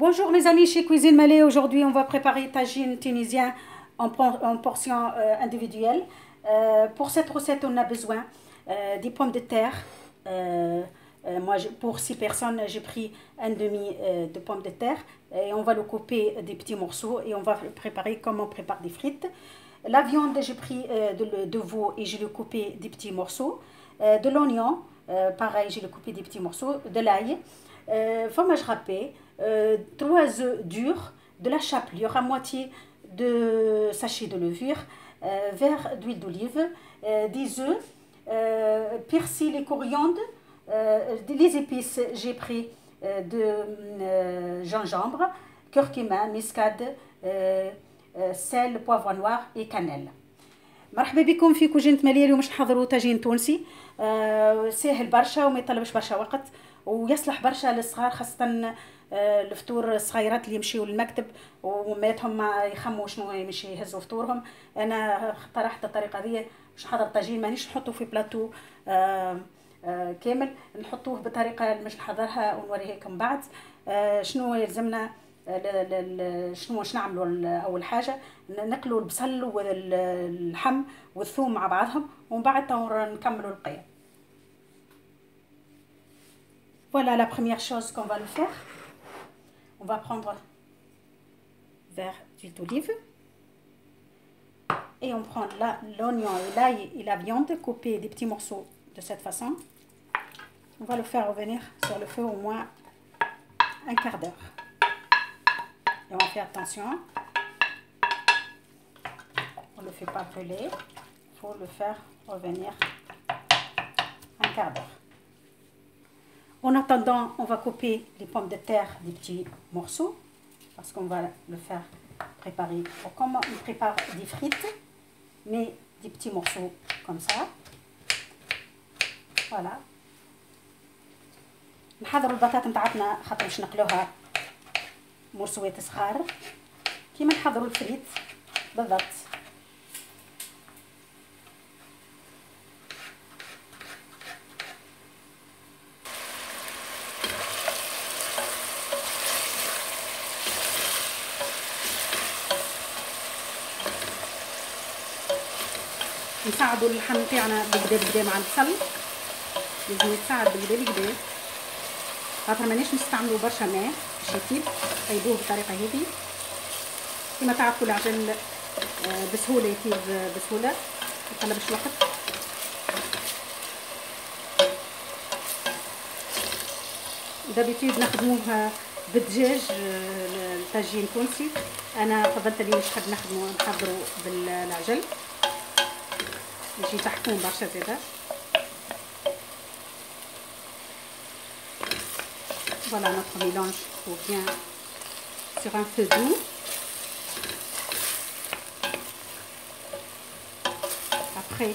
Bonjour mes amis chez Cuisine Malais. Aujourd'hui on va préparer tagine tunisien en portions individuelles. Pour cette recette on a besoin des pommes de terre. Pour 6 personnes j'ai pris un demi de pommes de terre et on va le couper des petits morceaux et on va le préparer comme on prépare des frites. La viande j'ai pris de veau et je l'ai coupé des petits morceaux. De l'oignon, pareil je l'ai coupé des petits morceaux. De l'ail. Fromage râpé, 3 œufs durs, de la chapelure à moitié de sachet de levure, verre d'huile d'olive, des œufs, persil et coriandre, les épices j'ai pris de gingembre, curcuma, muscade, sel, poivre noir et cannelle. مرحبا بكم في كوجينة مالية. اليوم باش نحضروا طاجين تونسي ساهل برشا وما يطلبش برشا وقت ويصلح برشا للصغار، خاصة الفطور الصغيرات اللي يمشيو للمكتب وماتهم ما يخموا شنو يمشي يهزوا فطورهم. انا اقترحت الطريقه هذه باش نحضر طاجين، مانيش نحطه في بلاتو كامل، نحطوه بطريقه باش نحضرها ونوريها لكم بعد. شنو يلزمنا، شنو واش نعملوا؟ اول حاجه نقلوا البصل واللحم والثوم مع بعضهم ومن بعد نكملوا القيام. Voilà la première chose qu'on va le faire. On va prendre verre d'huile d'olive et on prend l'oignon et l'ail et la viande coupée des petits morceaux de cette façon. On va le faire revenir sur le feu au moins un quart d'heure. Et on fait attention, on ne le fait pas brûler, il faut le faire revenir un quart d'heure. En attendant, on va couper les pommes de terre des petits morceaux parce qu'on va le faire préparer comme on prépare des frites, mais des petits morceaux comme ça. Voilà. نحضروا البطاطا نتاعتنا خاطر باش نقلوها مرسوات صغار كيما نحضروا الفريت بالضبط. نساعدوا اللحم تاعنا بالكدا مع البصل، لازم يتساعد بالكدا خاطر مانيش نستعملوا برشا ماء باش يطيب، طيبوه بالطريقه هذه. كما تعرفوا العجل بسهوله يطيب بسهوله، ميطلبش وقت. دابيتود نخدموها بالدجاج الطاجين التونسي، انا فضلت اليوم مش حاب نحضروا بالعجل يجي تحكون برشا زاده. Voilà, notre mélange faut bien sur un feu doux. Après,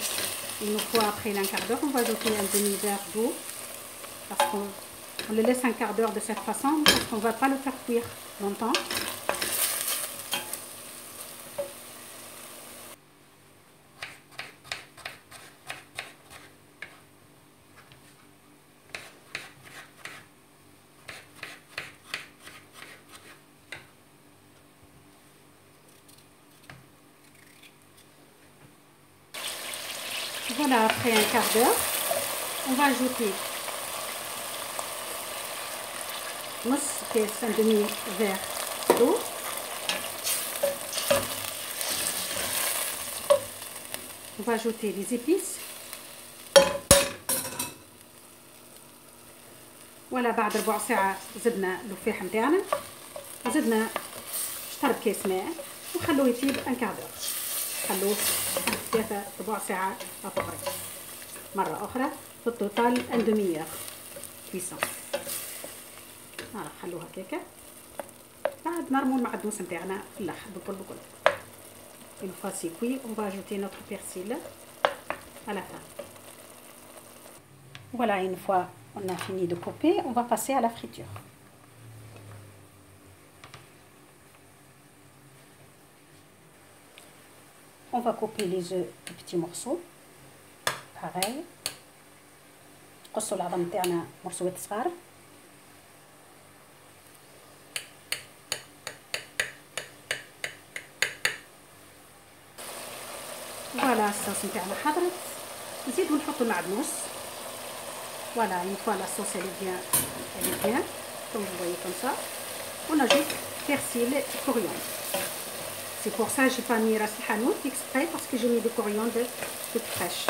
une fois après un quart d'heure, on va ajouter un demi-verre d'eau parce qu'on le laisse un quart d'heure de cette façon parce qu'on ne va pas le faire cuire longtemps. Voilà, après un quart d'heure, on va ajouter un demi-verre d'eau. On va ajouter les épices. Voilà, بعد ربع ساعة زدنا اللفاح نتاعنا وزدنا شطر كاس ماء وخلوه يطيب ان كار دور. خلوه 3 ساعة أبغي مرة أخرى في التوتال ان دومي اور كويسون. خلوها هكاكا، بعد نرموا المعدوس نتاعنا في الاخر بكل. Une fois c'est cuit, on va ajouter notre persil à la fin. Voilà, une fois on a fini de couper, on va passer à la friture. On va couper les œufs en petits morceaux. Pareil. قصوا العظم تاعنا مرسوات صغار. فوالا الصوص نتاعنا حضرت. نزيدو نحطو المعدنوس. فوالا une fois la sauce elle est bien comme vous voyez comme ça. On ajoute persil et coriandre. C'est pour ça que j'ai pas mis ras el hanout exprès parce que j'ai mis du coriandre toute fraîche.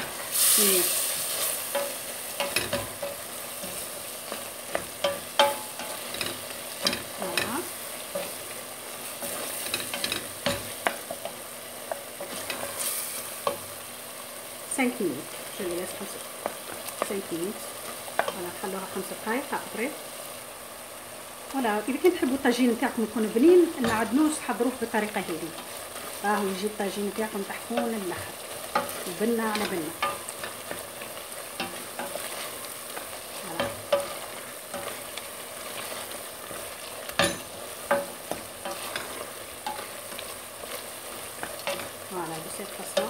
Voilà. Cinq minutes. Je les laisse comme ça. 5 minutes. فوالا نخلوها 5 دقائق après. فوالا اذا كنت تحبوا الطاجين نتاعكم يكون بنين المعدنوس حضروه بالطريقه هذه. راهو يجي الطاجين نتاعكم طحفون للاخر وبنه على بنه. فوالا de cette façon.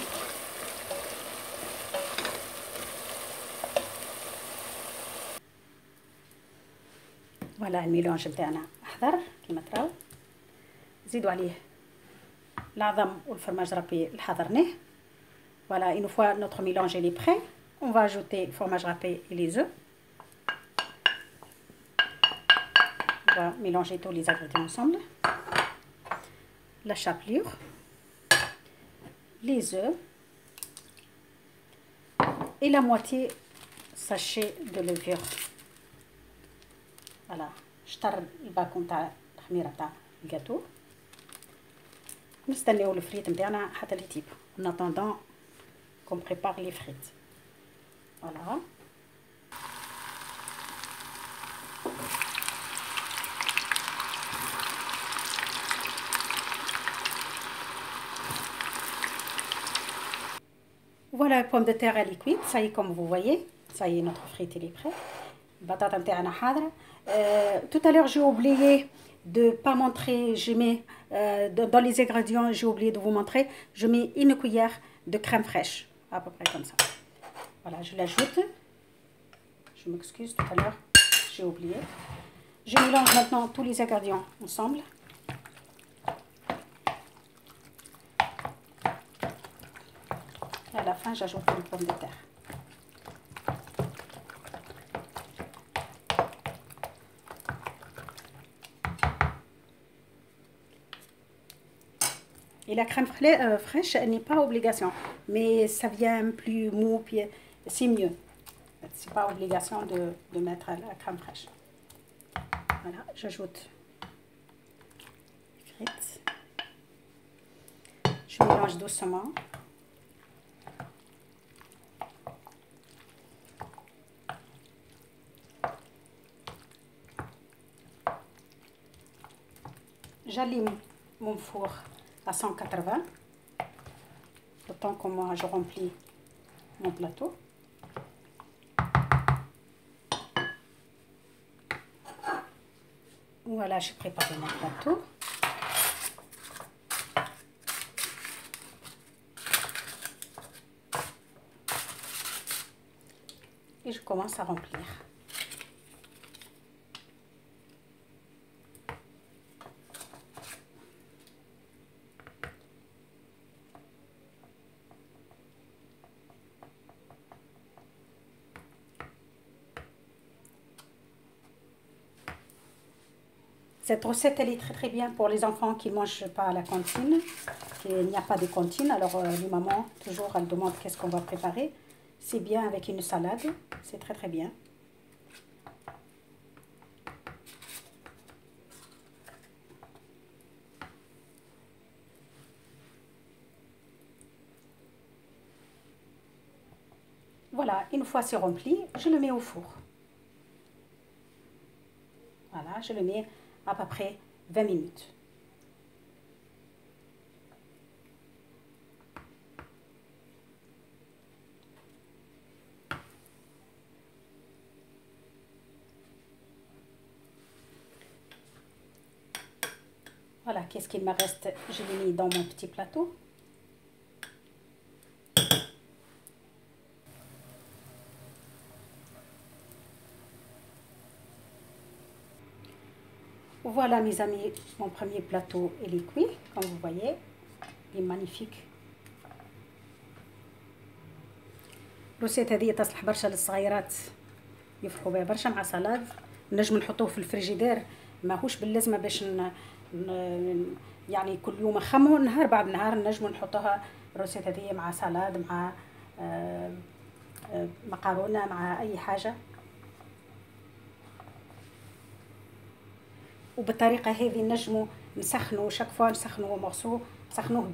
فوالا الميلونج نتاعنا احضر كيما تراو. نزيدو عليه العظم والفرماج رابي اللي حضرناه. Voilà, une fois notre mélange est prêt, on va ajouter le fromage râpé et les œufs. On va mélanger tous les ingrédients ensemble. La chapelure, les œufs et la moitié sachet de levure. Voilà, شطر الباكون تاع الخميره تاع الجاتو. نستناو الفريت نتاعنا حتى يطيبوا. En attendant qu'on prépare les frites. Voilà. Voilà, la pomme de terre elle est cuite, ça y est comme vous voyez, ça y est notre frite il est prêt. Batata نتاعنا حاضرة. Tout à l'heure j'ai oublié de pas montrer, je mets dans les ingrédients, j'ai oublié de vous montrer, je mets une cuillère de crème fraîche, à peu près comme ça. Voilà, je l'ajoute. Je m'excuse, tout à l'heure, j'ai oublié. Je mélange maintenant tous les ingrédients ensemble. Et à la fin, j'ajoute une pomme de terre. Et la crème fraîche, elle n'est pas obligation, mais ça vient plus mou, puis c'est mieux. C'est pas obligation de mettre la crème fraîche. Voilà, j'ajoute les frites. Je mélange doucement. J'allume mon four à 180, le temps que moi je remplis mon plateau. Voilà, j'ai préparé mon plateau. Et je commence à remplir. Cette recette, elle est très bien pour les enfants qui ne mangent pas à la cantine. Il n'y a pas de cantine, alors les mamans, toujours, elles demandent qu'est-ce qu'on va préparer. C'est bien avec une salade, c'est très bien. Voilà, une fois c'est rempli, je le mets au four. Voilà, je le mets à peu près 20 minutes. Voilà, qu'est-ce qu'il me reste? Je l'ai mis dans mon petit plateau. Voilà mes amis, mon premier plateau il est cuit, comme vous voyez, il est magnifique. الروسيت هذه تصلح برشا للصغيرات، يفرحوا بها برشا مع سلاد. نجم نحطوه في الفريجيدير، ماهوش باللازمه باش يعني كل يوم نخمو، نهار بعد نهار نجم نحطوها الروسيت هذه مع سلاد، مع مقارونه، مع اي حاجه. وبالطريقه هذه نجموا نسخنوا شاك فوا، نسخنوا مغسول، نسخنوه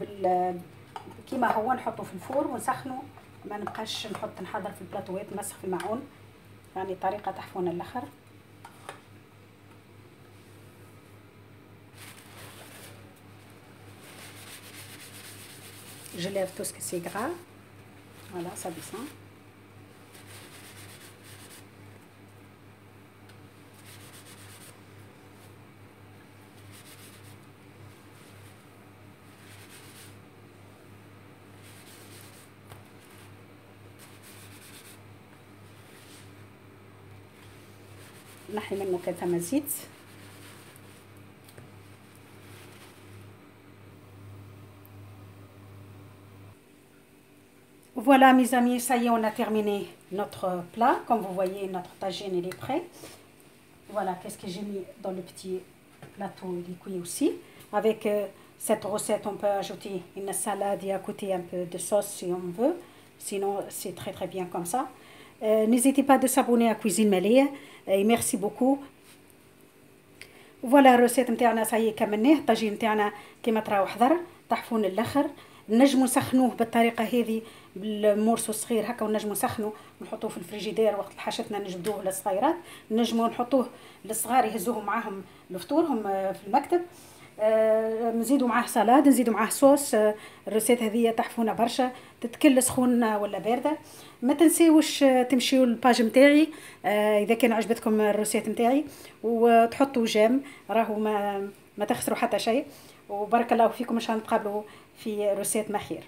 كيما هو، نحطه في الفور ونسخنه، ما نبقاش نحضر في البلاطوات نمسح في الماعون، يعني طريقه تحفون الاخر. Je lève tout ce que c'est gras. Voilà, ça descend. نحي منه كان ثم زيت. Voilà mes amis, ça y est, on a terminé notre plat. Comme vous voyez, notre tagine il est prêt. Voilà, qu'est-ce que j'ai mis dans le petit plateau, il est cuit aussi. Avec cette recette, on peut ajouter une salade et à côté un peu de sauce si on veut. Sinon, c'est très très bien comme ça. N'hésitez pas de s'abonner à Cuisine Malia. Et merci beaucoup. Voilà, الروسيت نتاعنا سايي كملناه. الطاجين نتاعنا كيما تراو حضر طحفون الاخر. نجمو نسخنوه بالطريقه هذه بالمورسو الصغير هكا، ونجمو نسخنوه ونحطوه في الفريجيدير وقت حاجتنا نجبدوه للصغيرات. نجمو نحطوه للصغار يهزوه معاهم لفطورهم في المكتب. نزيدوا معاه سلاد، نزيدوا معاه صوص. الروسيت هذه تحفونه برشا، تتكل سخونه ولا بارده. ما تنسيوش تمشيوا للباج نتاعي اذا كان عجبتكم الروسيت نتاعي، وتحطوا جيم، راهو ما تخسروا حتى شيء. وبارك الله فيكم، ان شاء الله نتقابلوا في روسيت ما خير.